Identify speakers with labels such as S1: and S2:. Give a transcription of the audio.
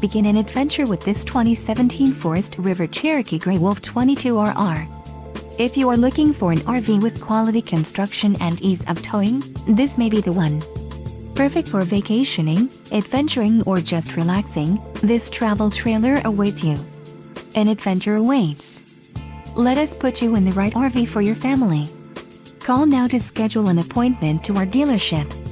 S1: Begin an adventure with this 2017 Forest River Cherokee Grey Wolf 22RR. If you are looking for an RV with quality construction and ease of towing, this may be the one. Perfect for vacationing, adventuring, or just relaxing, this travel trailer awaits you. An adventure awaits. Let us put you in the right RV for your family. Call now to schedule an appointment to our dealership.